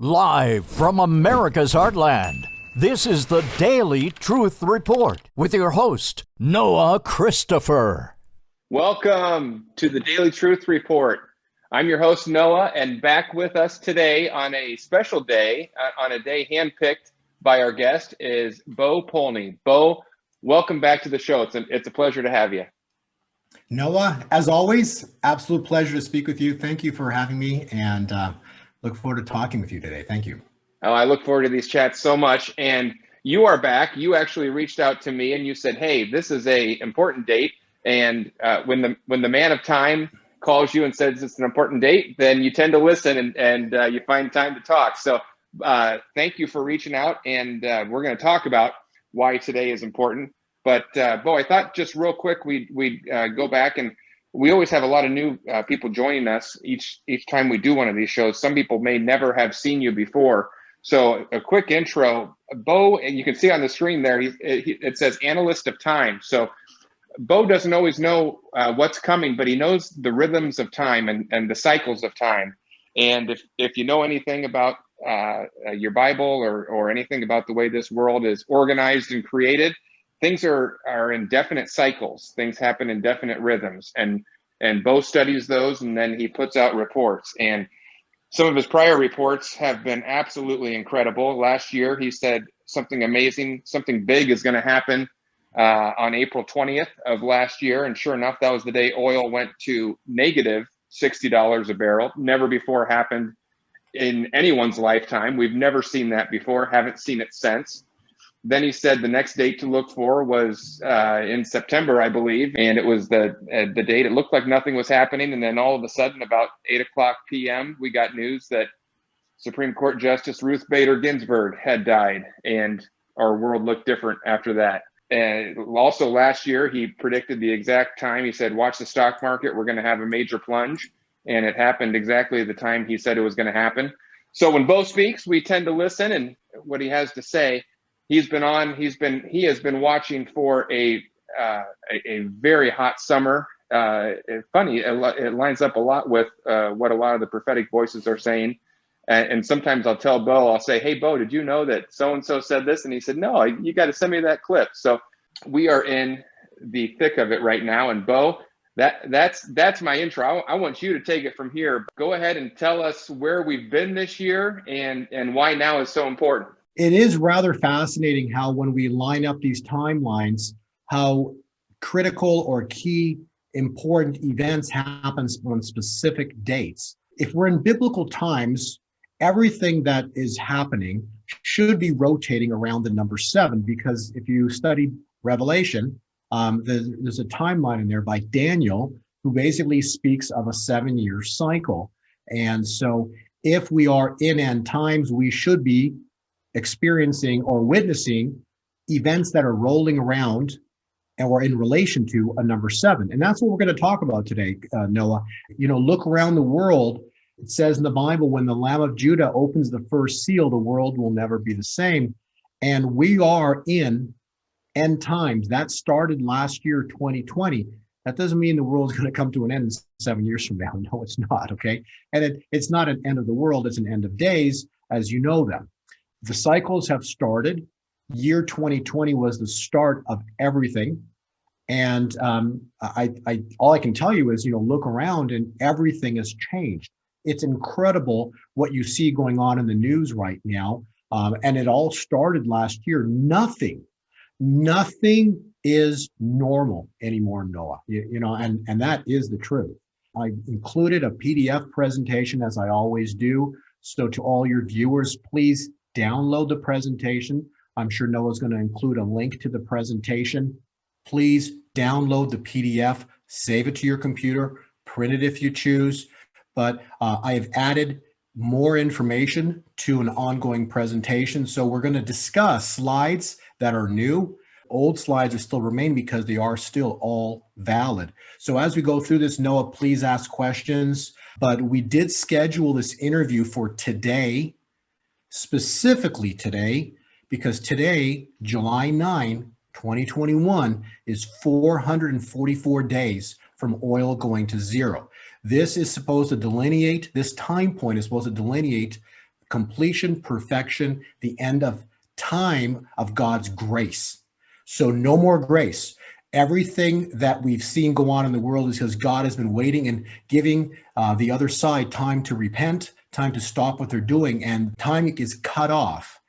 Live from America's heartland, this is the Daily Truth Report with your host, Noah Christopher. Welcome to the Daily Truth Report. I'm your host, Noah, and back with us today on a special day, on a day handpicked by our guest, is Bo Polny. Bo, welcome back to the show. It's a pleasure to have you. Noah, as always, absolute pleasure to speak with you. Thank you for having me, and look forward to talking with you today. Thank you. Oh, I look forward to these chats so much. And you are back. You actually reached out to me and you said, "Hey, this is a important date." And when the man of time calls you and says it's an important date, then you tend to listen and you find time to talk. So thank you for reaching out. And we're going to talk about why today is important. But Bo, I thought just real quick we'd go back, and we always have a lot of new people joining us each time we do one of these shows. Some people may never have seen you before. So a quick intro, Bo, and you can see on the screen there, it says Analyst of Time. So Bo doesn't always know what's coming, but he knows the rhythms of time and the cycles of time. And if you know anything about your Bible or anything about the way this world is organized and created, things are in definite cycles. Things happen in definite rhythms. And Bo studies those, and then he puts out reports. And some of his prior reports have been absolutely incredible. Last year, he said something amazing, something big is going to happen on April 20th of last year. And sure enough, that was the day oil went to negative $60 a barrel. Never before happened in anyone's lifetime. We've never seen that before, haven't seen it since. Then he said the next date to look for was in September, I believe. And it was the date. It looked like nothing was happening. And then all of a sudden, about 8 o'clock p.m., we got news that Supreme Court Justice Ruth Bader Ginsburg had died. And our world looked different after that. And also last year, he predicted the exact time. He said, watch the stock market. We're going to have a major plunge. And it happened exactly the time he said it was going to happen. So when Bo speaks, we tend to listen and what he has to say. He has been watching for a very hot summer. Funny, it lines up a lot with what a lot of the prophetic voices are saying. And sometimes I'll tell Bo, I'll say, "Hey, Bo, did you know that so-and-so said this?" And he said, "No, you got to send me that clip." So we are in the thick of it right now. And Bo, that's my intro. I want you to take it from here. Go ahead and tell us where we've been this year and why now is so important. It is rather fascinating how when we line up these timelines, how critical or key important events happens on specific dates. If we're in biblical times, everything that is happening should be rotating around the number 7, because if you study Revelation, there's a timeline in there by Daniel who basically speaks of a 7-year cycle. And so if we are in end times, we should be experiencing or witnessing events that are rolling around and we're in relation to a number 7. And that's what we're going to talk about today, Noah. Look around the world. It says in the Bible, when the Lamb of Judah opens the first seal, the world will never be the same. And we are in end times. That started last year, 2020. That doesn't mean the world's going to come to an end 7 years from now. No, it's not, okay? And it's not an end of the world. It's an end of days as you know them. The cycles have started. Year 2020 was the start of everything. And all I can tell you is, look around and everything has changed. It's incredible what you see going on in the news right now. And it all started last year. Nothing is normal anymore, Noah, and that is the truth. I included a PDF presentation, as I always do. So to all your viewers, please download the presentation. I'm sure Noah's going to include a link to the presentation. Please download the PDF, save it to your computer, print it if you choose. But I have added more information to an ongoing presentation. So we're going to discuss slides that are new. Old slides are still remain because they are still all valid. So as we go through this, Noah, please ask questions. But we did schedule this interview for today, specifically today, because today, July 9, 2021, is 444 days from oil going to zero. This is supposed to delineate, this time point is supposed to delineate completion, perfection, the end of time of God's grace. So no more grace. Everything that we've seen go on in the world is because God has been waiting and giving the other side time to repent, time to stop what they're doing, and time is cut off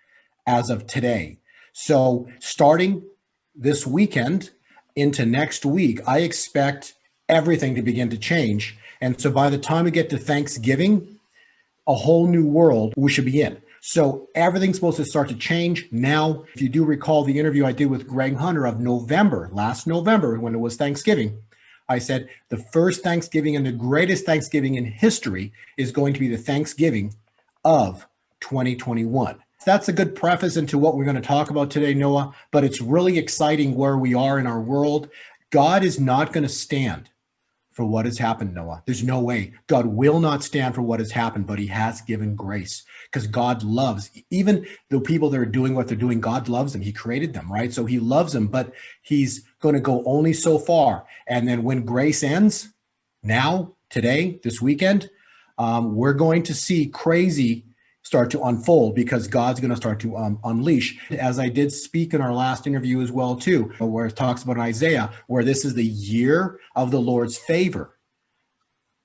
as of today. So starting this weekend into next week, I expect everything to begin to change. And so by the time we get to Thanksgiving, a whole new world we should be in. So everything's supposed to start to change now. If you do recall the interview I did with Greg Hunter of last November, when it was Thanksgiving, I said the first Thanksgiving and the greatest Thanksgiving in history is going to be the Thanksgiving of 2021. That's a good preface into what we're going to talk about today, Noah, but it's really exciting where we are in our world. God is not going to stand for what has happened, Noah. There's no way. God will not stand for what has happened, but he has given grace because God loves, even the people that are doing what they're doing, God loves them. He created them, right? So he loves them, but he's going to go only so far. And then when grace ends, now, today, this weekend, we're going to see crazy start to unfold because God's going to start to unleash. As I did speak in our last interview as well, too, where it talks about Isaiah, where this is the year of the Lord's favor,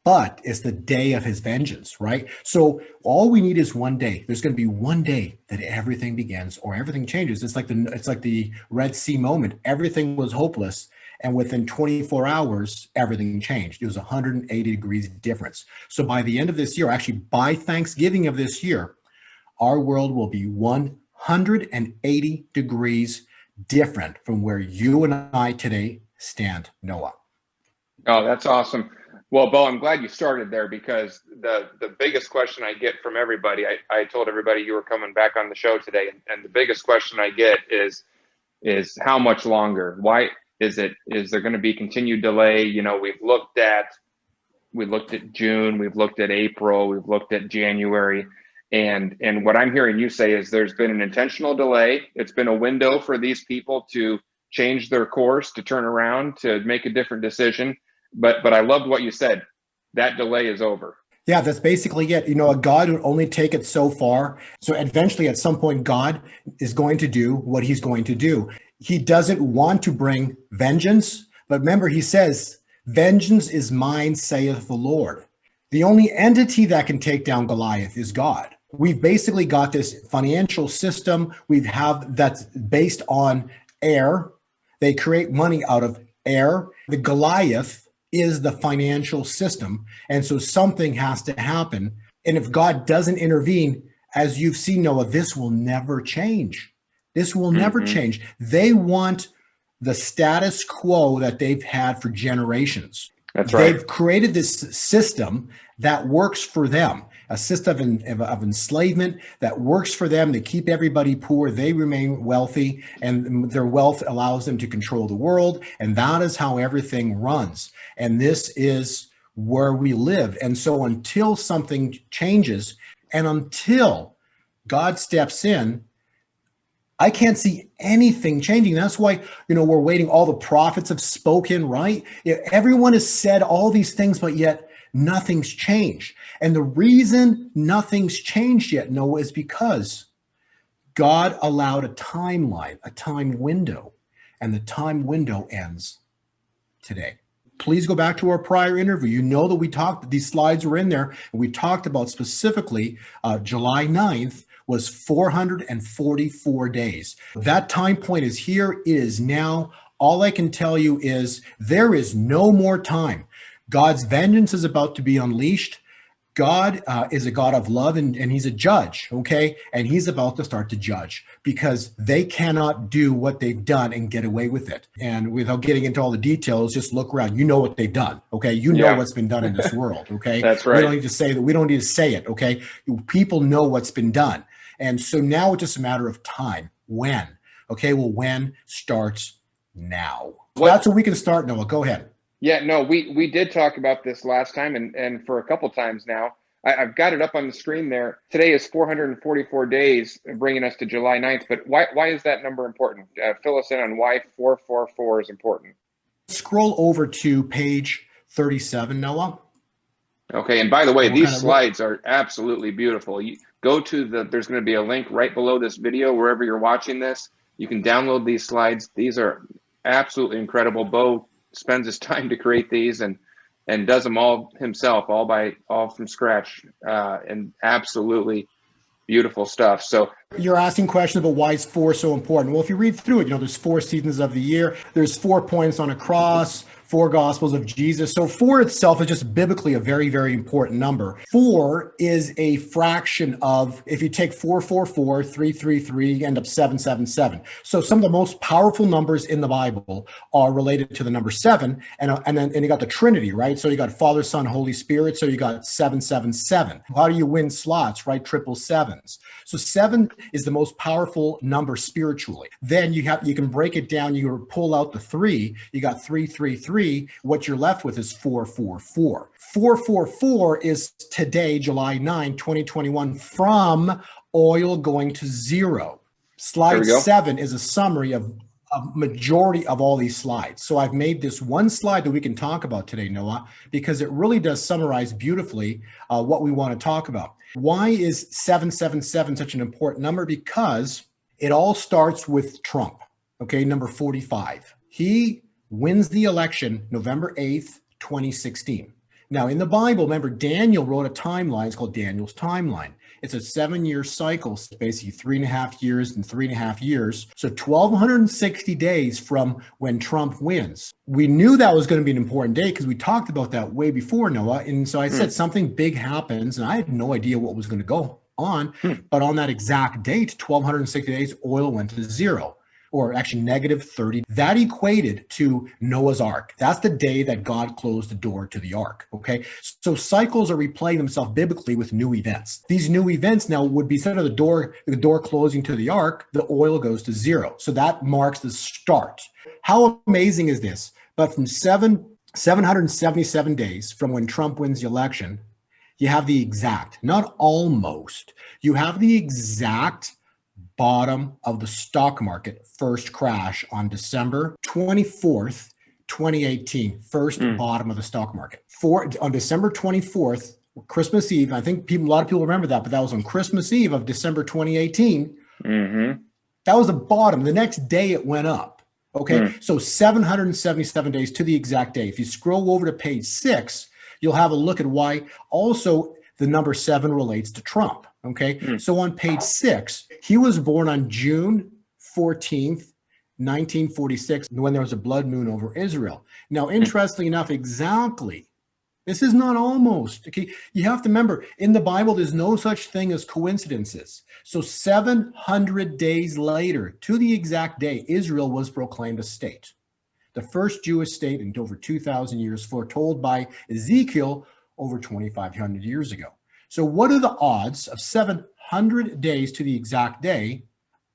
but it's the day of his vengeance, right? So all we need is one day. There's going to be one day that everything begins or everything changes. It's like the Red Sea moment. Everything was hopeless. And within 24 hours, everything changed. It was 180 degrees difference. So by the end of this year, actually by Thanksgiving of this year, our world will be 180 degrees different from where you and I today stand, Noah. Oh, that's awesome. Well, Bo, I'm glad you started there because the biggest question I get from everybody, I told everybody you were coming back on the show today, and the biggest question I get is how much longer? Why is there going to be continued delay? You know, we looked at June, we've looked at April, we've looked at January, and what I'm hearing you say is there's been an intentional delay. It's been a window for these people to change their course, to turn around, to make a different decision. But I loved what you said. That delay is over. Yeah, that's basically it. You know, a God would only take it so far. So eventually, at some point, God is going to do what he's going to do. He doesn't want to bring vengeance. But remember, he says, vengeance is mine, saith the Lord. The only entity that can take down Goliath is God. We've basically got this financial system that's based on air. They create money out of air. The Goliath is the financial system. And so something has to happen. And if God doesn't intervene, as you've seen, Noah, this will never change. This will never change. They want the status quo that they've had for generations. That's right. They've created this system that works for them, a system of enslavement that works for them. They keep everybody poor. They remain wealthy, and their wealth allows them to control the world. And that is how everything runs. And this is where we live. And so until something changes and until God steps in, I can't see anything changing. That's why, we're waiting. All the prophets have spoken, right? Everyone has said all these things, but yet nothing's changed. And the reason nothing's changed yet, Noah, is because God allowed a timeline, a time window, and the time window ends today. Please go back to our prior interview. You know that these slides were in there, and we talked about specifically July 9th was 444 days. That time point is here. It is now. All I can tell you is there is no more time. God's vengeance is about to be unleashed. God is a God of love, and he's a judge, okay? And he's about to start to judge because they cannot do what they've done and get away with it. And without getting into all the details, just look around. You know what they've done, okay? You know what's been done in this world, okay? That's right. We don't need to say that. We don't need to say it, okay? People know what's been done. And so now it's just a matter of time. When? Okay, well, when starts now. So that's where we can start, Noah. Go ahead. Yeah, no, we did talk about this last time and for a couple times now. I've got it up on the screen there. Today is 444 days, bringing us to July 9th. But why is that number important? Fill us in on why 444 is important. Scroll over to page 37, Noah. Okay, and by the way, these slides are absolutely beautiful. go to there's going to be a link right below this video, wherever you're watching this. You can download these slides. These are absolutely incredible. Bo spends his time to create these and does them all himself, all from scratch, and absolutely beautiful stuff. So you're asking questions about why is 4 so important. Well, if you read through it, there's 4 seasons of the year. There's 4 points on a cross, 4 gospels of Jesus. So 4 itself is just biblically a very, very important number. 4 is a fraction of, if you take 444, 333, you end up 777. So some of the most powerful numbers in the Bible are related to the number 7, and you got the Trinity, right? So you got Father, Son, Holy Spirit. So you got 777. How do you win slots, right? Triple sevens. So 7 is the most powerful number spiritually. Then you can break it down. You pull out the 3. You got 333. What you're left with is 444. 444 is today, July 9, 2021, from oil going to zero. Slide 7 is a summary of a majority of all these slides. So I've made this one slide that we can talk about today, Noah, because it really does summarize beautifully what we want to talk about. Why is 777 such an important number? Because it all starts with Trump, okay, number 45. He wins the election November 8th, 2016. Now, in the Bible, remember, Daniel wrote a timeline. It's called Daniel's timeline. It's a 7-year cycle. It's basically 3.5 years and 3.5 years. So 1,260 days from when Trump wins. We knew that was going to be an important day because we talked about that way before, Noah. And so I said something big happens, and I had no idea what was going to go on. But on that exact date, 1,260 days, oil went to zero. Or actually negative 30. That equated to Noah's Ark. That's the day that God closed the door to the ark, okay? So cycles are replaying themselves biblically with new events. These new events now would be, instead of the door closing to the ark, the oil goes to zero. So that marks the start. How amazing is this? But from 777 days from when Trump wins the election, you have the exact, not almost, you have the exact bottom of the stock market first crash on December 24th, 2018, first bottom of the stock market. On December 24th, Christmas Eve, I think a lot of people remember that, but that was on Christmas Eve of December 2018. That was the bottom. The next day it went up. Okay, so 777 days to the exact day. If you scroll over to page 6, you'll have a look at why also the number 7 relates to Trump. Okay, so on page 6, he was born on June 14th, 1946, when there was a blood moon over Israel. Now, interestingly enough, exactly, this is not almost, okay? You have to remember, in the Bible, there's no such thing as coincidences. So 700 days later, to the exact day, Israel was proclaimed a state. The first Jewish state in over 2,000 years, foretold by Ezekiel over 2,500 years ago. So what are the odds of 700 days to the exact day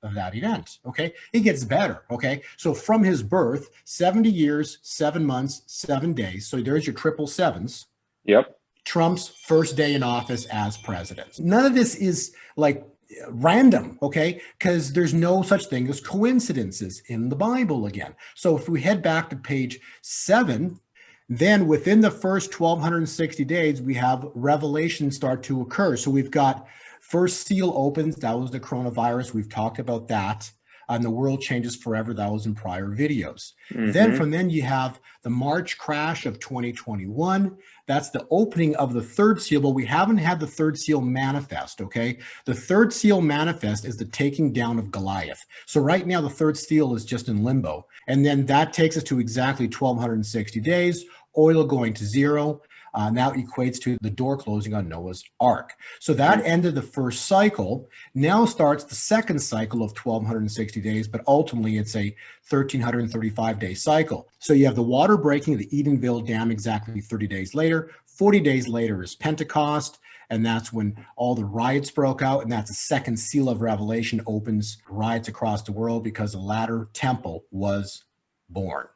of that event? Okay, it gets better. Okay, so from his birth, 70 years, 7 months, 7 days. So there's your triple sevens. Yep. Trump's first day in office as president. None of this is like random, okay? Because there's no such thing as coincidences in the Bible again. So if we head back to page 7, then within the first 1,260 days, we have revelations start to occur. So we've got first seal opens. That was the coronavirus. We've talked about that. And the world changes forever. That was in prior videos. Then from then you have the March crash of 2021. That's the opening of the third seal, but we haven't had the third seal manifest, okay? The third seal manifest is the taking down of Goliath. So right now the third seal is just in limbo. And then that takes us to exactly 1,260 days, oil going to zero. Now equates to the door closing on Noah's Ark. So that ended the first cycle. Now starts the second cycle of 1,260 days, but ultimately it's a 1,335-day cycle. So you have the water breaking the Edenville Dam exactly 30 days later. 40 days later is Pentecost, and that's when all the riots broke out, and that's the second seal of Revelation opens riots across the world because the latter temple was born.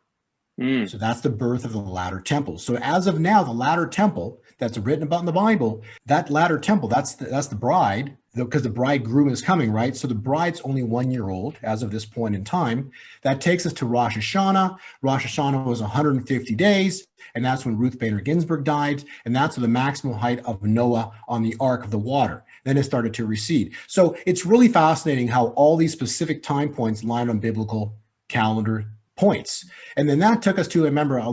So that's the birth of the latter temple. So as of now, the latter temple that's written about in the Bible, that latter temple, that's the bride, because the bridegroom is coming, right? So the bride's only 1 year old as of this point in time. That takes us to Rosh Hashanah. Rosh Hashanah was 150 days, and that's when Ruth Bader Ginsburg died, and that's the maximum height of Noah on the Ark of the Water. Then it started to recede. So it's really fascinating how all these specific time points line on biblical calendar points. And then that took us to, remember,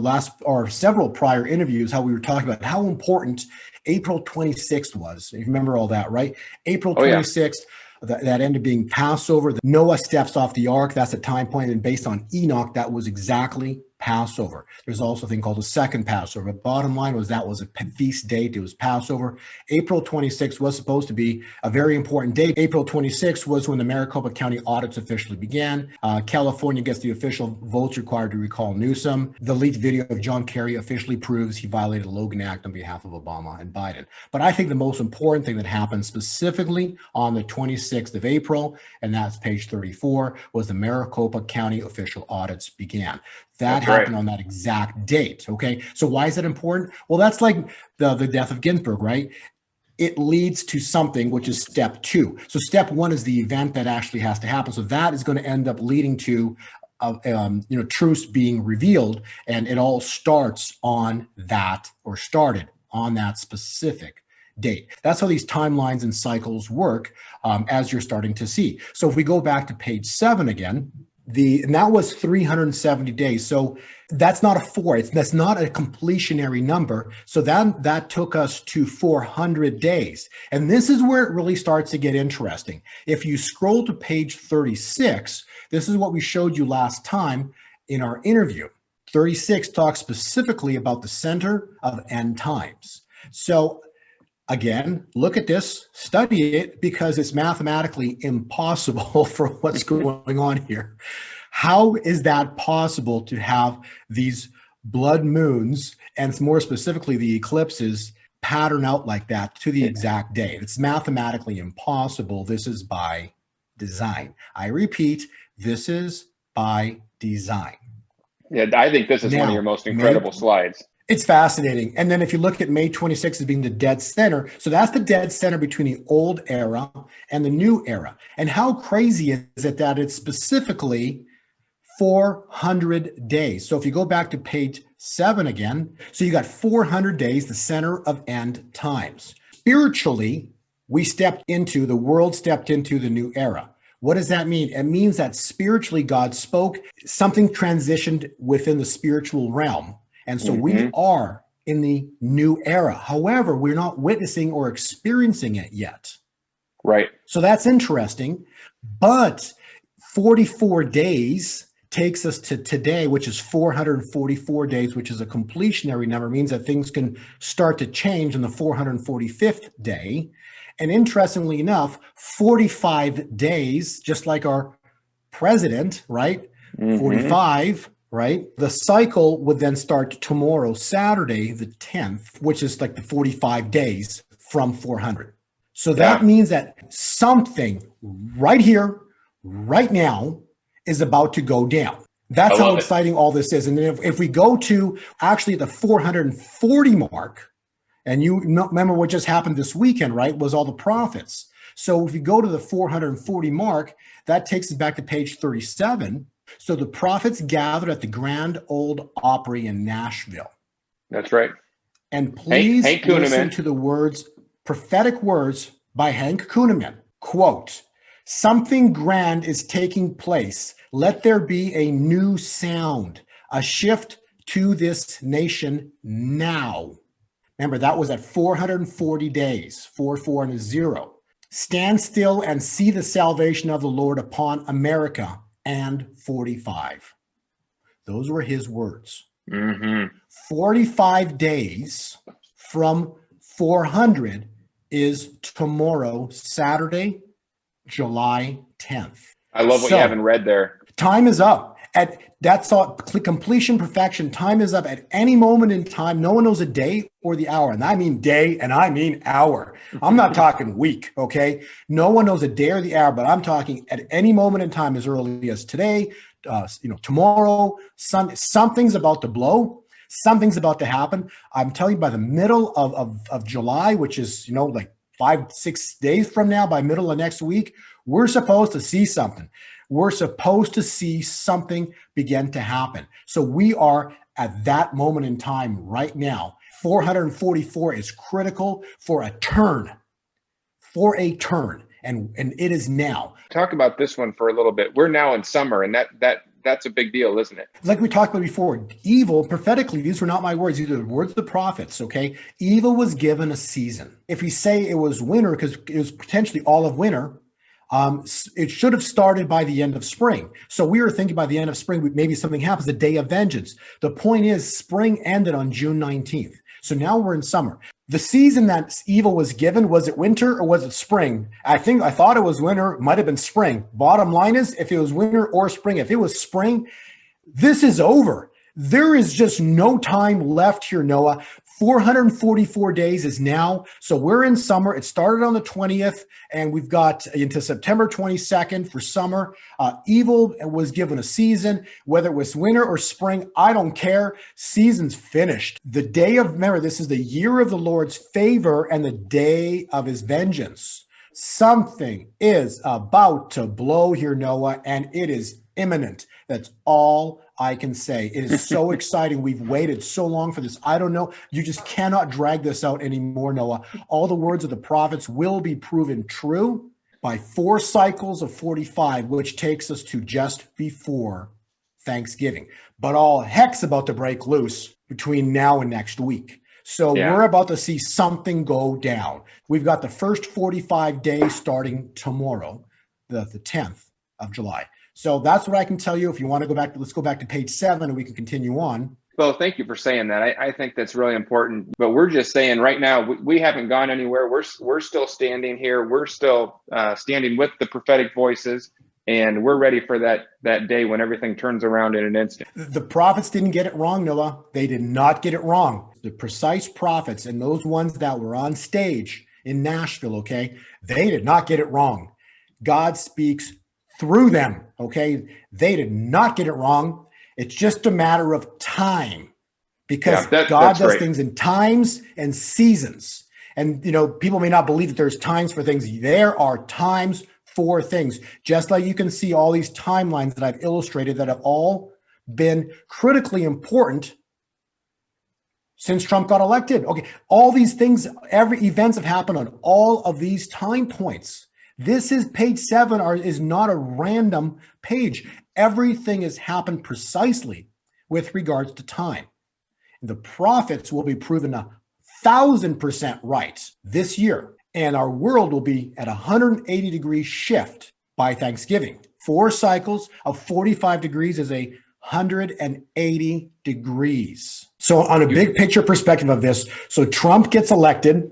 several prior interviews, how we were talking about how important April 26th was. You remember all that, right? April 26th, that ended up being Passover. Noah steps off the ark. That's a time point. And based on Enoch, that was exactly Passover. There's also a thing called the second Passover. But bottom line was that was a feast date. It was Passover. April 26th was supposed to be a very important date. April 26th was when the Maricopa County audits officially began. California gets the official votes required to recall Newsom. The leaked video of John Kerry officially proves he violated the Logan Act on behalf of Obama and Biden. But I think the most important thing that happened specifically on the 26th of April, and that's page 34, was the Maricopa County official audits began. That happened on that exact date. Okay. So why is that important? Well, that's like the death of Ginsburg, right? It leads to something, which is step 2. So step 1 is the event that actually has to happen. So that is going to end up leading to truths being revealed, and it all starts on that, or started on that specific date. That's how these timelines and cycles work, as you're starting to see. So if we go back to page 7 again, and that was 370 days. So that's not a 4. That's not a completionary number. So that took us to 400 days. And this is where it really starts to get interesting. If you scroll to page 36, this is what we showed you last time in our interview. 36 talks specifically about the center of end times. So again, look at this, study it, because it's mathematically impossible for what's going on here. How is that possible to have these blood moons, and more specifically the eclipses, pattern out like that to the exact day? It's mathematically impossible. This is by design. I repeat, this is by design. Yeah, I think this is one of your most incredible slides. It's fascinating. And then if you look at May 26th as being the dead center, so that's the dead center between the old era and the new era. And how crazy is it that it's specifically 400 days? So if you go back to page 7 again, so you got 400 days, the center of end times. Spiritually, the world stepped into the new era. What does that mean? It means that spiritually God spoke, something transitioned within the spiritual realm. And so we are in the new era. However, we're not witnessing or experiencing it yet. Right. So that's interesting. But 44 days takes us to today, which is 444 days, which is a completionary number, means that things can start to change on the 445th day. And interestingly enough, 45 days, just like our president, right? 45, right? The cycle would then start tomorrow, Saturday, the 10th, which is like the 45 days from 400. So that means that something right here, right now, is about to go down. That's how exciting all this is. And then if we go to actually the 440 mark, and you remember what just happened this weekend, right, was all the prophets. So if you go to the 440 mark, that takes us back to page 37. So the prophets gathered at the Grand Ole Opry in Nashville. That's right. And please listen to the words, prophetic words by Hank Kuhneman. Quote, "Something grand is taking place. Let there be a new sound, a shift to this nation now." Remember, that was at 440 days, 4 and a 0. "Stand still and see the salvation of the Lord upon America," and 45. Those were his words. 45 days from 400 is tomorrow, Saturday, July 10th. I love what you haven't read there. Time is up. That's all, completion, perfection. Time is up at any moment in time. No one knows a day or the hour. And I mean day and I mean hour. I'm not talking week, okay? No one knows a day or the hour, but I'm talking at any moment in time, as early as today, tomorrow, something's about to blow. Something's about to happen. I'm telling you, by the middle of July, which is, like 5-6 days from now, by middle of next week, we're supposed to see something. We're supposed to see something begin to happen. So we are at that moment in time right now. 444 is critical for a turn. for a turn, and it is now. Talk about this one for a little bit. We're now in summer, and that's a big deal, isn't it? Like we talked about before, evil, prophetically, these were not my words, these are the words of the prophets, okay? Evil was given a season. If we say it was winter, because it was potentially all of winter, it should have started by the end of spring. So we were thinking by the end of spring, maybe something happens, the day of vengeance. The point is, spring ended on June 19th. So now we're in summer. The season that evil was given, was it winter or was it spring? I thought it was winter, might have been spring. Bottom line is, if it was winter or spring, if it was spring, this is over. There is just no time left here, Noah. 444 days is now. So we're in summer. It started on the 20th, and we've got into September 22nd for summer. Evil was given a season, whether it was winter or spring, I don't care. Season's finished. The day of, remember, this is the year of the Lord's favor and the day of his vengeance. Something is about to blow here, Noah, and it is imminent. That's all I can say. It is so exciting. We've waited so long for this. I don't know. You just cannot drag this out anymore, Noah. All the words of the prophets will be proven true by 4 cycles of 45, which takes us to just before Thanksgiving. But all heck's about to break loose between now and next week. So we're about to see something go down. We've got the first 45 days starting tomorrow, the 10th of July. So that's what I can tell you. If you want to go back, let's go back to page 7 and we can continue on. Well, thank you for saying that. I think that's really important. But we're just saying right now, we haven't gone anywhere. We're still standing here. We're still standing with the prophetic voices. And we're ready for that day when everything turns around in an instant. The prophets didn't get it wrong, Noah. They did not get it wrong. The precise prophets and those ones that were on stage in Nashville, okay, they did not get it wrong. God speaks through them, okay? They did not get it wrong. It's just a matter of time, because God does things in times and seasons. And, people may not believe that there's times for things. There are times for things. Just like you can see all these timelines that I've illustrated that have all been critically important since Trump got elected. Okay, all these things, events have happened on all of these time points. This is page 7 is not a random page. Everything has happened precisely with regards to time. The prophets will be proven 1,000% right this year, and our world will be at a 180-degree shift by Thanksgiving. 4 cycles of 45 degrees is 180 degrees. So on a big picture perspective of this, so Trump gets elected,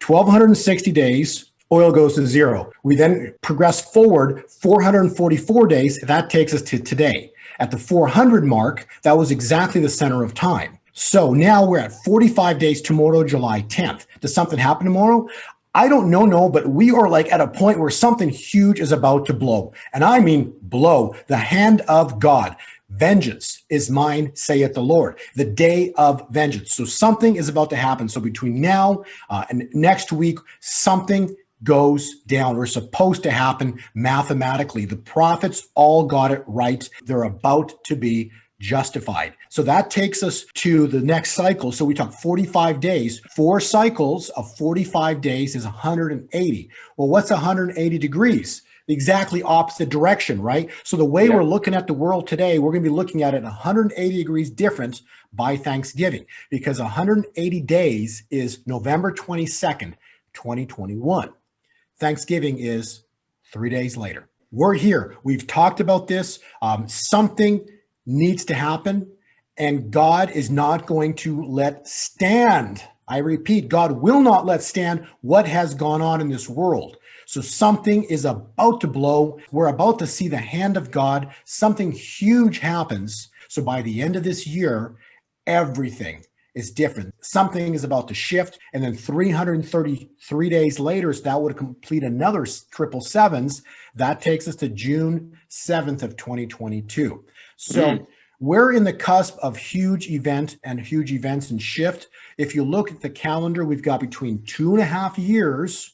1,260 days, oil goes to 0. We then progress forward 444 days. That takes us to today. At the 400 mark, that was exactly the center of time. So now we're at 45 days tomorrow, July 10th. Does something happen tomorrow? I don't know, no, but we are like at a point where something huge is about to blow. And I mean blow. The hand of God. Vengeance is mine, saith the Lord. The day of vengeance. So something is about to happen. So between now and next week, something goes down, or supposed to happen mathematically. The prophets all got it right. They're about to be justified. So that takes us to the next cycle. So we talk 45 days. 4 cycles of 45 days is 180. Well, what's 180 degrees? The exactly opposite direction, right? So the way we're looking at the world today, we're going to be looking at it 180 degrees different by Thanksgiving, because 180 days is November 22nd, 2021. Thanksgiving is 3 days later. We're here. We've talked about this. Something needs to happen, and God is not going to let stand. I repeat, God will not let stand what has gone on in this world. So something is about to blow. We're about to see the hand of God. Something huge happens. So by the end of this year, everything is different. Something is about to shift, and then 333 days later, so that would complete another 777s. That takes us to June 7th of 2022. So we're in the cusp of huge events and shift. If you look at the calendar, we've got between 2.5 years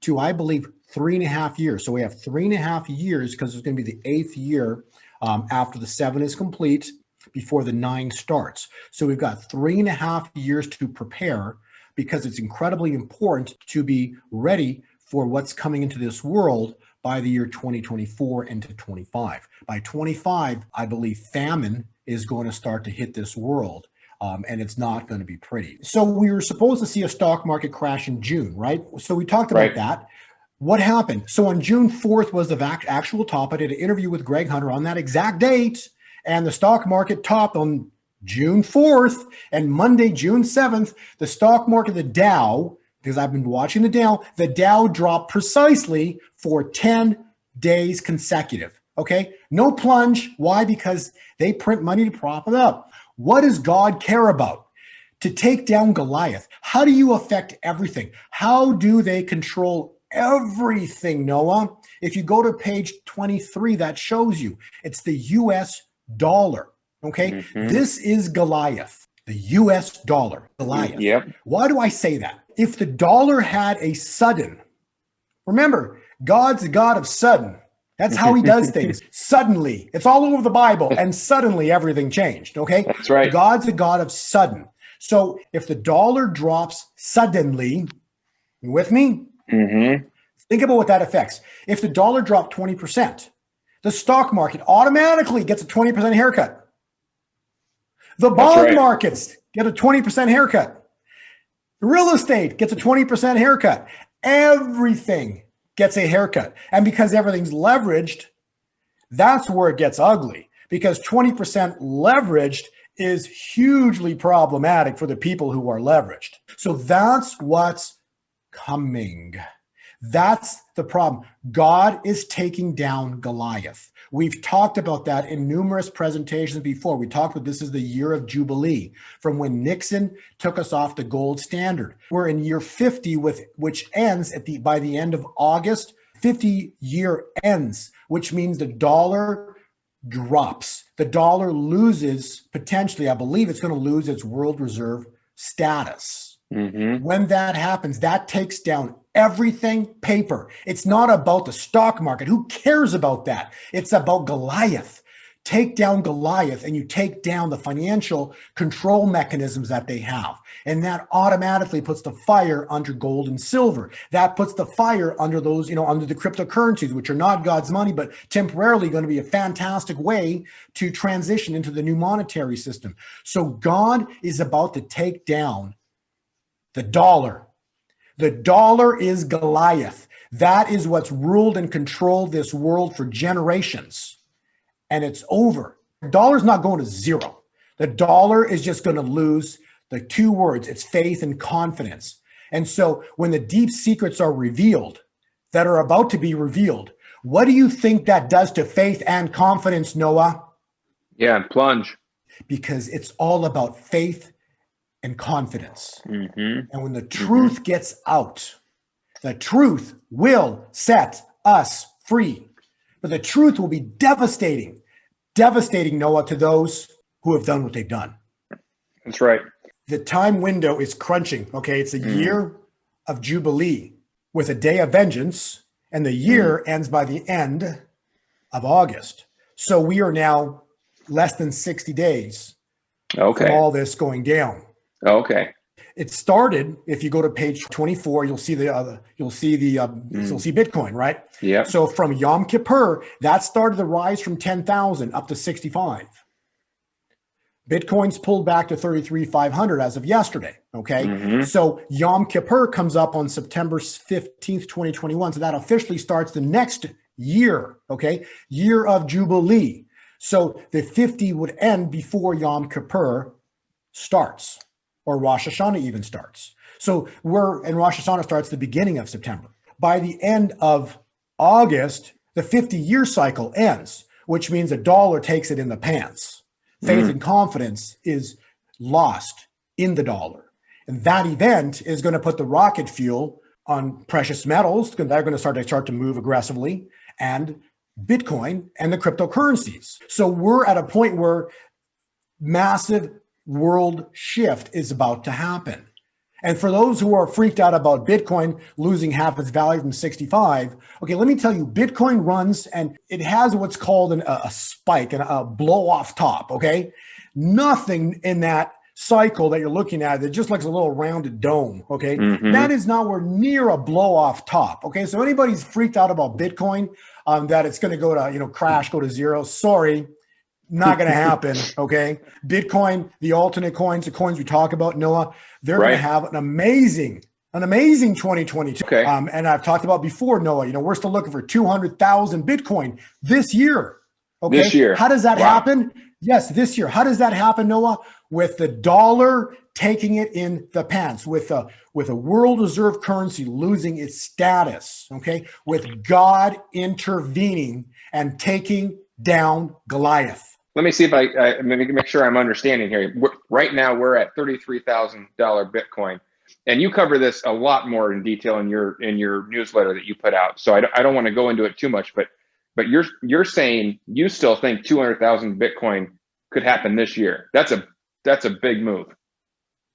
to, I believe, 3.5 years. So we have 3.5 years, because it's going to be the 8th year after the 7 is complete, before the 9 starts. So we've got 3.5 years to prepare, because it's incredibly important to be ready for what's coming into this world by the year 2024 into 25. By 25, I believe famine is going to start to hit this world. And it's not going to be pretty. So we were supposed to see a stock market crash in June, right? So we talked about that. What happened? So on June 4th was the actual top. I did an interview with Greg Hunter on that exact date, and the stock market topped on June 4th, and Monday, June 7th, the stock market, the Dow, because I've been watching the Dow dropped precisely for 10 days consecutive. Okay? No plunge. Why? Because they print money to prop it up. What does God care about? To take down Goliath. How do you affect everything? How do they control everything, Noah? If you go to page 23, that shows you. It's the US dollar. Okay? Mm-hmm. This is Goliath, the US dollar, Goliath. Yep. Why do I say that? If the dollar had a sudden, remember, God's a God of sudden. That's how he does things. Suddenly, it's all over the Bible, and suddenly everything changed, okay? That's right. God's a God of sudden. So if the dollar drops suddenly, you with me? Mm-hmm. Think about what that affects. If the dollar dropped 20%, the stock market automatically gets a 20% haircut. The bond markets get a 20% haircut. Real estate gets a 20% haircut. Everything gets a haircut. And because everything's leveraged, that's where it gets ugly. Because 20% leveraged is hugely problematic for the people who are leveraged. So that's what's coming. That's the problem. God is taking down Goliath. We've talked about that in numerous presentations before. We talked about this is the year of Jubilee, from when Nixon took us off the gold standard. We're in year 50, which ends by the end of August. 50-year ends, which means the dollar drops. The dollar loses, potentially, I believe it's going to lose its world reserve status. Mm-hmm. When that happens, that takes down everything paper. It's not about the stock market. Who cares about that? It's about Goliath. Take down Goliath, and you take down the financial control mechanisms that they have. And that automatically puts the fire under gold and silver. That puts the fire under those, under the cryptocurrencies, which are not God's money, but temporarily going to be a fantastic way to transition into the new monetary system. So God is about to take down the dollar. The dollar is Goliath. That is what's ruled and controlled this world for generations. And it's over. The dollar's not going to zero. The dollar is just going to lose the two words. It's faith and confidence. And so when the deep secrets are revealed, that are about to be revealed, what do you think that does to faith and confidence, Noah? Yeah, plunge. Because it's all about faith and confidence. Mm-hmm. And when the truth gets out, the truth will set us free. But the truth will be devastating, Noah, to those who have done what they've done. That's right. The time window is crunching, okay? It's a year of Jubilee with a day of vengeance, and the year ends by the end of August. So we are now less than 60 days from all this going down. Okay. It started, if you go to page 24, you'll see Bitcoin, right? Yeah. So from Yom Kippur, that started the rise from 10,000 up to 65. Bitcoin's pulled back to 33,500 as of yesterday. Okay. Mm-hmm. So Yom Kippur comes up on September 15th, 2021. So that officially starts the next year. Okay. Year of Jubilee. So the 50 would end before Yom Kippur starts, or Rosh Hashanah even starts. So Rosh Hashanah starts the beginning of September. By the end of August, the 50-year cycle ends, which means the dollar takes it in the pants. Faith and confidence is lost in the dollar. And that event is going to put the rocket fuel on precious metals. They're going to start to move aggressively, and Bitcoin and the cryptocurrencies. So we're at a point where massive world shift is about to happen. And for those who are freaked out about Bitcoin losing half its value from 65, okay, let me tell you, Bitcoin runs and it has what's called a spike and a blow off top, okay? Nothing in that cycle that you're looking at that just looks a little rounded dome, okay? Mhm. That is nowhere near a blow off top, okay? So anybody's freaked out about Bitcoin, that it's going to go to, crash, go to zero. Sorry, not going to happen, okay? Bitcoin, the alternate coins, the coins we talk about, Noah, they're going to Right. have an amazing 2022. Okay. And I've talked about before, Noah, we're still looking for 200,000 Bitcoin this year. Okay. This year. How does that Wow. happen? Yes, this year. How does that happen, Noah? With the dollar taking it in the pants, with a world reserve currency losing its status, okay, with God intervening and taking down Goliath. Let me see if I make sure I'm understanding here. Right now, we're at $33,000 Bitcoin, and you cover this a lot more in detail in your newsletter that you put out. So I don't want to go into it too much, but you're saying you still think 200,000 Bitcoin could happen this year. That's a big move.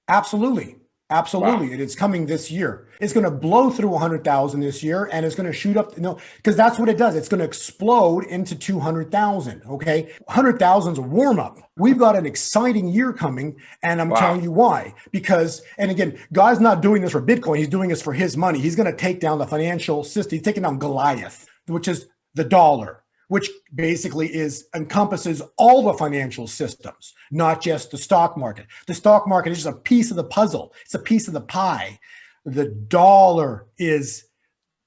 Absolutely. Absolutely. Wow. And it's coming this year. It's going to blow through 100,000 this year, and it's going to shoot up, because that's what it does. It's going to explode into 200,000. Okay. 100,000 is a warm up. We've got an exciting year coming, and I'm telling you why. Because, and again, God's not doing this for Bitcoin. He's doing this for his money. He's going to take down the financial system. He's taking down Goliath, which is the dollar, which basically encompasses all the financial systems, not just the stock market. The stock market is just a piece of the puzzle. It's a piece of the pie. The dollar is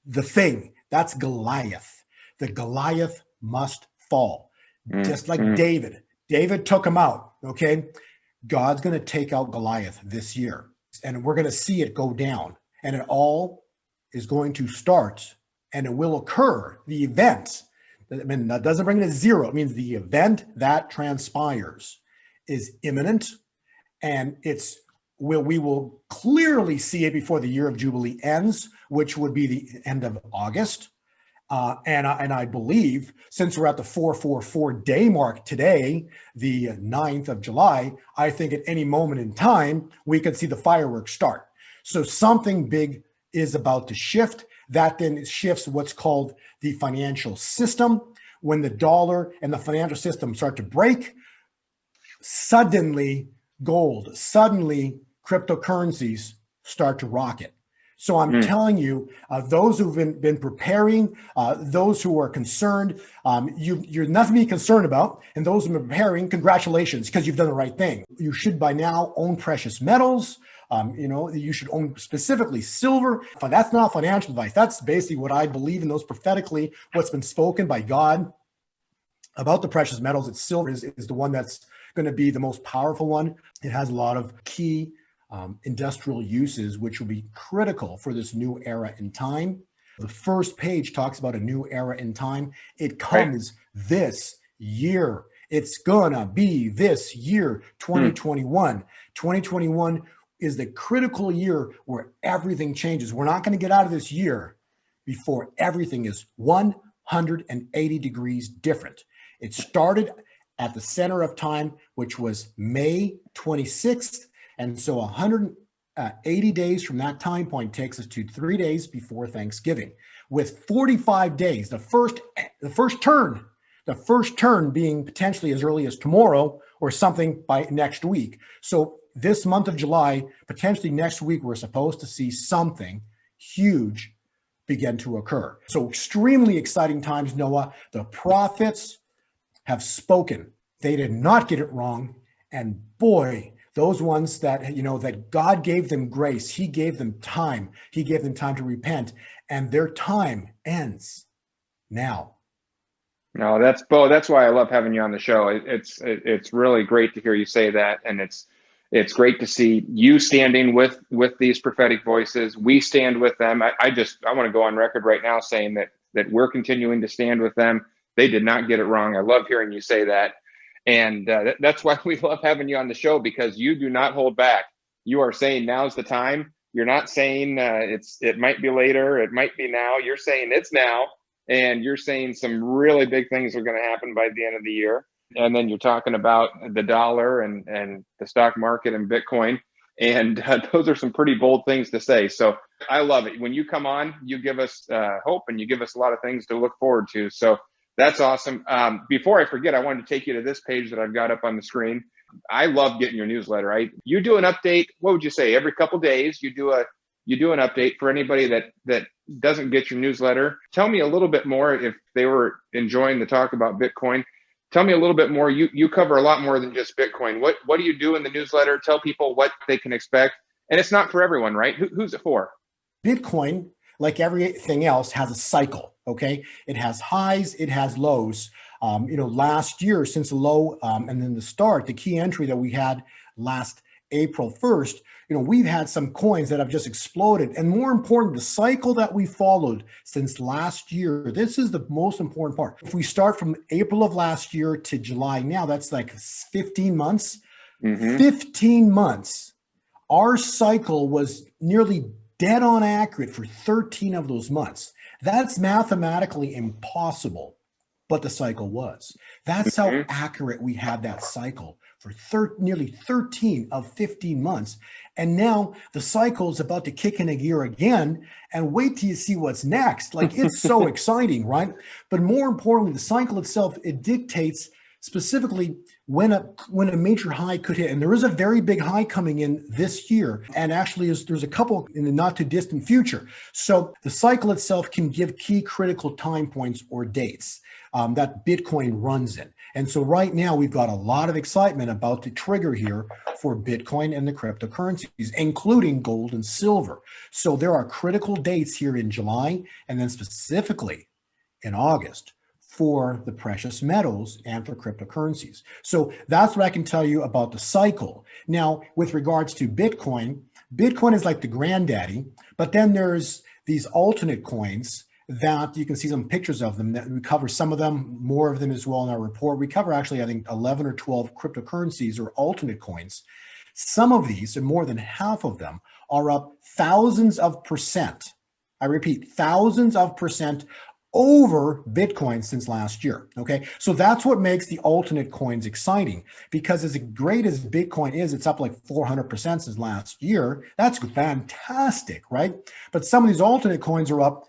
the thing. That's Goliath. The Goliath must fall. Just like David. David took him out, okay? God's going to take out Goliath this year, and we're going to see it go down. And it all is going to start, and it will occur, the event. I mean, that doesn't bring it to zero. It means the event that transpires is imminent, and we will clearly see it before the year of Jubilee ends, which would be the end of August. And I believe, since we're at the 444 day mark today, the 9th of July, I think at any moment in time, we could see the fireworks start. So something big is about to shift. That then shifts what's called the financial system. When the dollar and the financial system start to break, suddenly gold, suddenly cryptocurrencies start to rocket. So I'm telling you, those who've been preparing, those who are concerned, you're nothing to be concerned about. And those who've been preparing, congratulations, because you've done the right thing. You should by now own precious metals. You should own specifically silver. That's not financial advice. That's basically what I believe in, those prophetically, what's been spoken by God about the precious metals. It's silver is the one that's going to be the most powerful one. It has a lot of key industrial uses, which will be critical for this new era in time. The first page talks about a new era in time. It comes this year. It's gonna be this year, 2021. 2021 is the critical year where everything changes. We're not going to get out of this year before everything is 180 degrees different. It started at the center of time, which was May 26th. And so 180 days from that time point takes us to 3 days before Thanksgiving, with 45 days, the first turn being potentially as early as tomorrow or something by next week. So this month of July, potentially next week, we're supposed to see something huge begin to occur. So extremely exciting times, Noah. The prophets have spoken. They did not get it wrong. And boy, those ones that, that God gave them grace, he gave them time. He gave them time to repent, and their time ends now. No, that's Bo. That's why I love having you on the show. It's really great to hear you say that, and it's great to see you standing with these prophetic voices. We stand with them. I want to go on record right now saying that we're continuing to stand with them. They did not get it wrong. I love hearing you say that, and that's why we love having you on the show, because you do not hold back. You are saying now's the time. You're not saying it might be later, it might be now. You're saying it's now. And you're saying some really big things are going to happen by the end of the year. And then you're talking about the dollar and the stock market and Bitcoin. And those are some pretty bold things to say. So I love it. When you come on, you give us hope, and you give us a lot of things to look forward to. So that's awesome. Before I forget, I wanted to take you to this page that I've got up on the screen. I love getting your newsletter. You do an update. What would you say? Every couple days, you do an update for anybody that doesn't get your newsletter. Tell me a little bit more if they were enjoying the talk about Bitcoin. Tell me a little bit more. You cover a lot more than just Bitcoin. What do you do in the newsletter? Tell people what they can expect. And it's not for everyone, right? Who's it for? Bitcoin, like everything else, has a cycle. Okay, it has highs, it has lows. Last year, since the low and then the key entry that we had last April 1st, we've had some coins that have just exploded. And more important, the cycle that we followed since last year, this is the most important part. If we start from April of last year to July now, that's like 15 months. 15 months. Our cycle was nearly dead on accurate for 13 of those months. That's mathematically impossible, but the cycle was. That's how accurate we had that cycle for nearly 13 of 15 months. And now the cycle is about to kick in a gear again, and wait till you see what's next. Like, it's so exciting, right? But more importantly, the cycle itself, it dictates specifically when a major high could hit. And there is a very big high coming in this year. And actually there's a couple in the not too distant future. So the cycle itself can give key critical time points or dates that Bitcoin runs in. And so right now we've got a lot of excitement about the trigger here for Bitcoin and the cryptocurrencies, including gold and silver. So there are critical dates here in July, and then specifically in August for the precious metals and for cryptocurrencies. So that's what I can tell you about the cycle. Now, with regards to Bitcoin, Bitcoin is like the granddaddy, but then there's these alternate coins that you can see some pictures of them. That we cover some of them, more of them as well in our report. We cover actually, I think, 11 or 12 cryptocurrencies or alternate coins. Some of these, and more than half of them, are up thousands of percent. I repeat, thousands of percent over Bitcoin since last year. Okay, so that's what makes the alternate coins exciting, because as great as Bitcoin is, it's up like 400% since last year. That's fantastic, right? But some of these alternate coins are up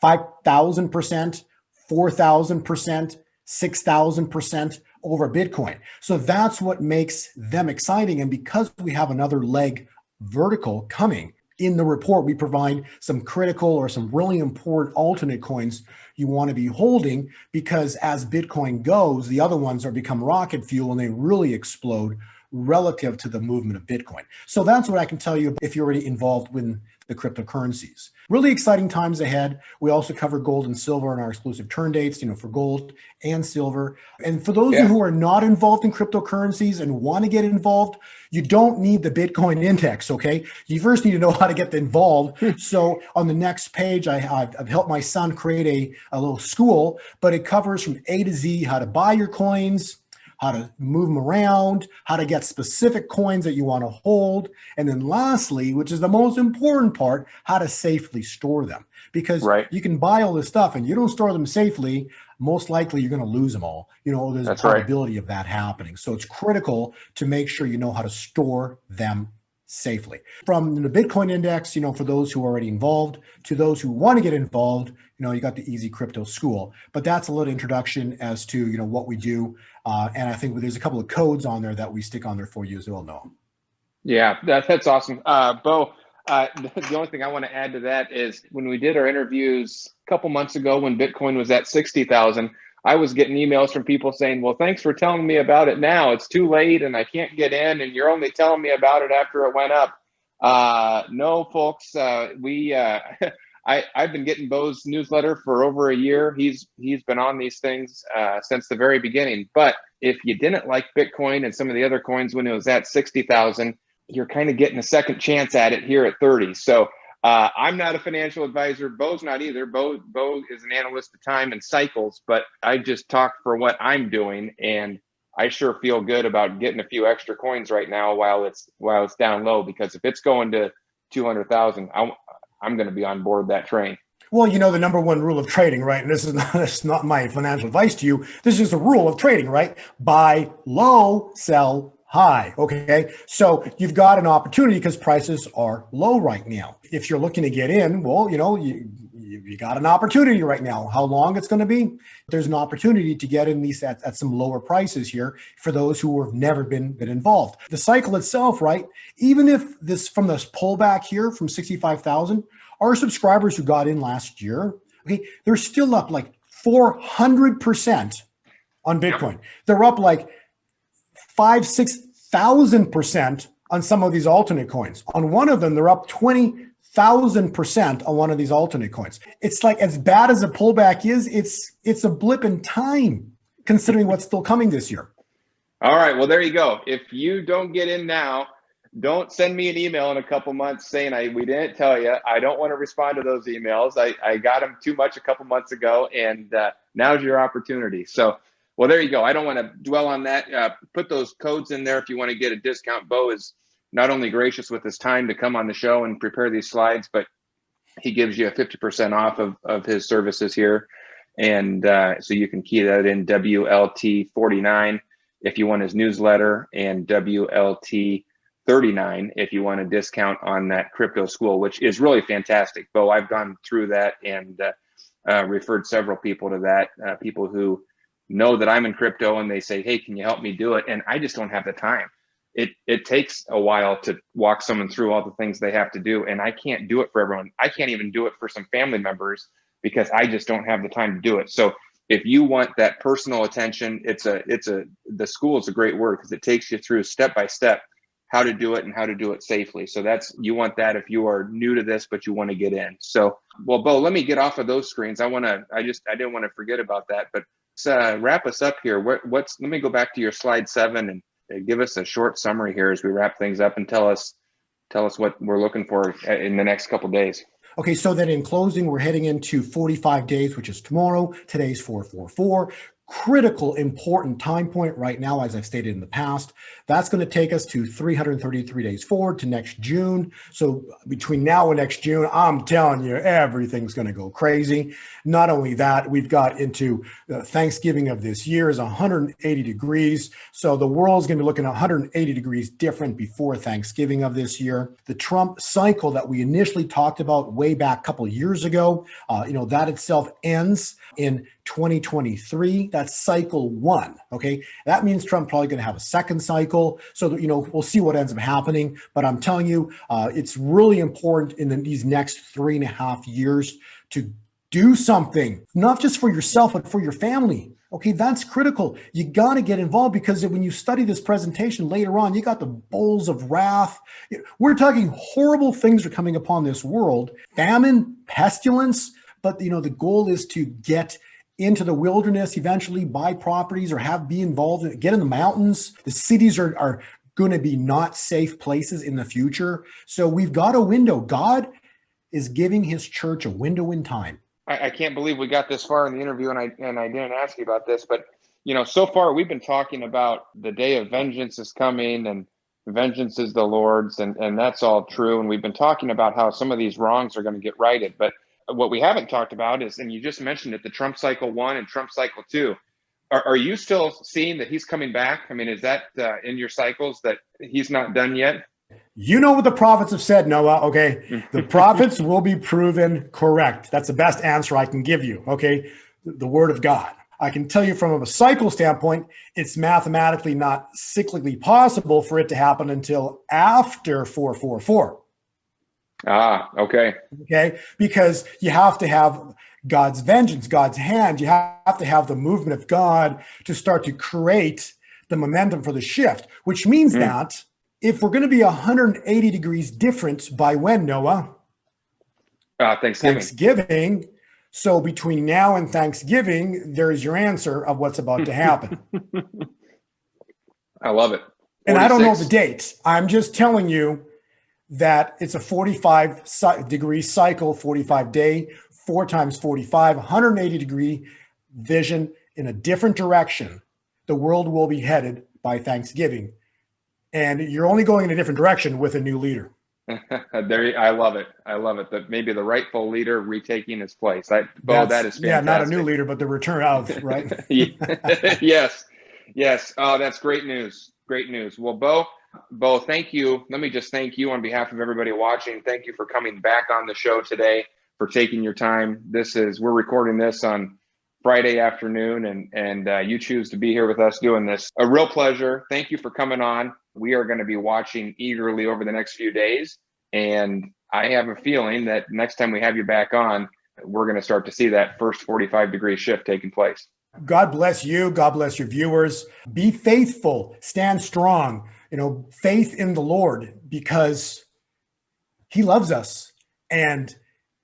5,000%, 4,000%, 6,000% over Bitcoin. So that's what makes them exciting. And because we have another leg vertical coming, in the report, we provide some critical or some really important alternate coins you want to be holding, because as Bitcoin goes, the other ones are become rocket fuel and they really explode relative to the movement of Bitcoin. So that's what I can tell you if you're already involved with the cryptocurrencies. Really exciting times ahead. We also cover gold and silver in our exclusive turn dates, for gold and silver. And for those of you who are not involved in cryptocurrencies and want to get involved, you don't need the Bitcoin index, okay? You first need to know how to get involved. So on the next page, I've helped my son create a little school, but it covers from A to Z how to buy your coins, how to move them around, how to get specific coins that you want to hold. And then lastly, which is the most important part, how to safely store them. Because you can buy all this stuff and you don't store them safely, most likely you're going to lose them all. There's a probability of that happening. So it's critical to make sure you know how to store them safely. From the Bitcoin index, for those who are already involved, to those who want to get involved, you got the Easy Crypto School. But that's a little introduction as to, what we do. And I think there's a couple of codes on there that we stick on there for you as well, Noah. Yeah, that's awesome. Bo, the only thing I want to add to that is when we did our interviews a couple months ago when Bitcoin was at 60,000, I was getting emails from people saying, well, thanks for telling me about it now. It's too late and I can't get in and you're only telling me about it after it went up. No, folks, I've been getting Bo's newsletter for over a year. He's been on these things since the very beginning. But if you didn't like Bitcoin and some of the other coins when it was at 60,000, you're kind of getting a second chance at it here at 30. So I'm not a financial advisor. Bo's not either. Bo is an analyst of time and cycles, but I just talk for what I'm doing, and I sure feel good about getting a few extra coins right now while it's down low, because if it's going to 200,000, I'm going to be on board that train. Well, the number one rule of trading, right? And this is not my financial advice to you. This is just a rule of trading, right? Buy low, sell high. Okay. So you've got an opportunity because prices are low right now. If you're looking to get in, well, you got an opportunity right now. How long it's going to be? There's an opportunity to get in these at some lower prices here for those who have never been involved. The cycle itself, right? Even if this from this pullback here from 65,000, our subscribers who got in last year, okay, they're still up like 400% on Bitcoin. They're up like 6,000% on some of these alternate coins. On one of them, they're up 20,000% on one of these alternate coins. It's like, as bad as a pullback is, it's a blip in time considering what's still coming this year. All right. Well, there you go. If you don't get in now, don't send me an email in a couple months saying we didn't tell you. I don't want to respond to those emails. I got them too much a couple months ago, and now's your opportunity. So, well, there you go. I don't want to dwell on that. Put those codes in there if you want to get a discount. Bo is not only gracious with his time to come on the show and prepare these slides, but he gives you a 50% off of his services here. And so you can key that in, WLT49 if you want his newsletter, and WLT39 if you want a discount on that crypto school, which is really fantastic. Bo, I've gone through that and referred several people to that, people who know that I'm in crypto and they say, hey, can you help me do it? And I just don't have the time. It takes a while to walk someone through all the things they have to do. And I can't do it for everyone. I can't even do it for some family members because I just don't have the time to do it. So if you want that personal attention, the school is a great word because it takes you through step by step how to do it and how to do it safely. So you want that if you are new to this, but you want to get in. So, well, Bo, let me get off of those screens. I didn't want to forget about that, but let's wrap us up here. Let me go back to your slide 7 and give us a short summary here as we wrap things up, and tell us what we're looking for in the next couple of days. Okay, so then in closing, we're heading into 45 days, which is tomorrow. Today's 444. Critical, important time point right now, as I've stated in the past. That's going to take us to 333 days forward to next June. So between now and next June, I'm telling you, everything's going to go crazy. Not only that, we've got into Thanksgiving of this year is 180 degrees. So the world's going to be looking at 180 degrees different before Thanksgiving of this year. The Trump cycle that we initially talked about way back a couple of years ago, that itself ends in 2023. That's cycle 1. Okay. That means Trump probably going to have a second cycle. So that, we'll see what ends up happening. But I'm telling you, it's really important in these next 3.5 years to do something, not just for yourself, but for your family. Okay, that's critical. You got to get involved because when you study this presentation later on, you got the bowls of wrath. We're talking horrible things are coming upon this world, famine, pestilence. But, the goal is to get into the wilderness, eventually buy properties or be involved, get in the mountains. The cities are going to be not safe places in the future. So we've got a window. God is giving his church a window in time. I can't believe we got this far in the interview and I didn't ask you about this, but so far we've been talking about the day of vengeance is coming and vengeance is the Lord's, and that's all true. And we've been talking about how some of these wrongs are going to get righted. But what we haven't talked about is, and you just mentioned it, the Trump cycle 1 and Trump cycle 2. Are you still seeing that he's coming back? I mean, is that in your cycles that he's not done yet? You know what the prophets have said, Noah, okay? The prophets will be proven correct. That's the best answer I can give you, okay? The word of God. I can tell you from a cycle standpoint, it's mathematically not cyclically possible for it to happen until after 444. Okay. Okay, because you have to have God's vengeance, God's hand. You have to have the movement of God to start to create the momentum for the shift, which means that if we're going to be 180 degrees different by when, Noah? Thanksgiving. So between now and Thanksgiving, there's your answer of what's about to happen. I love it. 46. And I don't know the date. I'm just telling you that it's a 45-degree cycle, 45-day, 4 times 45, 180-degree vision in a different direction. The world will be headed by Thanksgiving. And you're only going in a different direction with a new leader. I love it. I love it. That maybe the rightful leader retaking his place. That is fantastic. Yeah, not a new leader, but the return of, right? Yes. Oh, that's great news. Great news. Well, Bo, thank you. Let me just thank you on behalf of everybody watching. Thank you for coming back on the show today. for taking your time. We're recording this on Friday afternoon, and you choose to be here with us doing this. A real pleasure. Thank you for coming on. We are going to be watching eagerly over the next few days, and I have a feeling that next time we have you back on, we're going to start to see that first 45-degree shift taking place. God bless you. God bless your viewers. Be faithful. Stand strong. Faith in the Lord, because he loves us and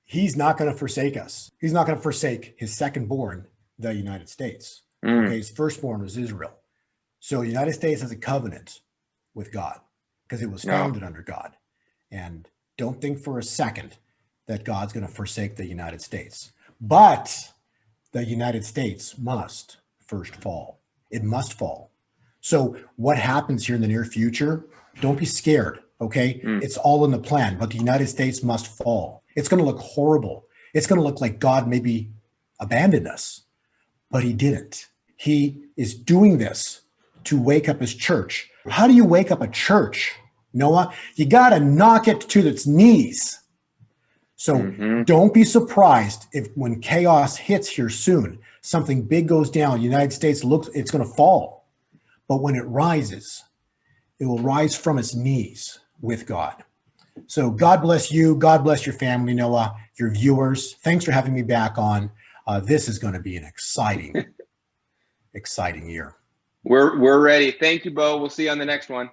he's not going to forsake us. He's not going to forsake his secondborn, the United States. Okay, his firstborn was Israel. So the United States has a covenant with God because it was founded under God. And don't think for a second that God's going to forsake the United States. But the United States must first fall. It must fall. So what happens here in the near future, don't be scared, okay? It's all in the plan, but the United States must fall. It's going to look horrible. It's going to look like God maybe abandoned us, but he didn't. He is doing this to wake up his church. How do you wake up a church, Noah? You got to knock it to its knees. So don't be surprised if when chaos hits here soon, something big goes down, the United States it's going to fall. But when it rises, it will rise from its knees with God. So God bless you. God bless your family, Noah, your viewers. Thanks for having me back on. This is going to be an exciting, exciting year. We're ready. Thank you, Bo. We'll see you on the next one.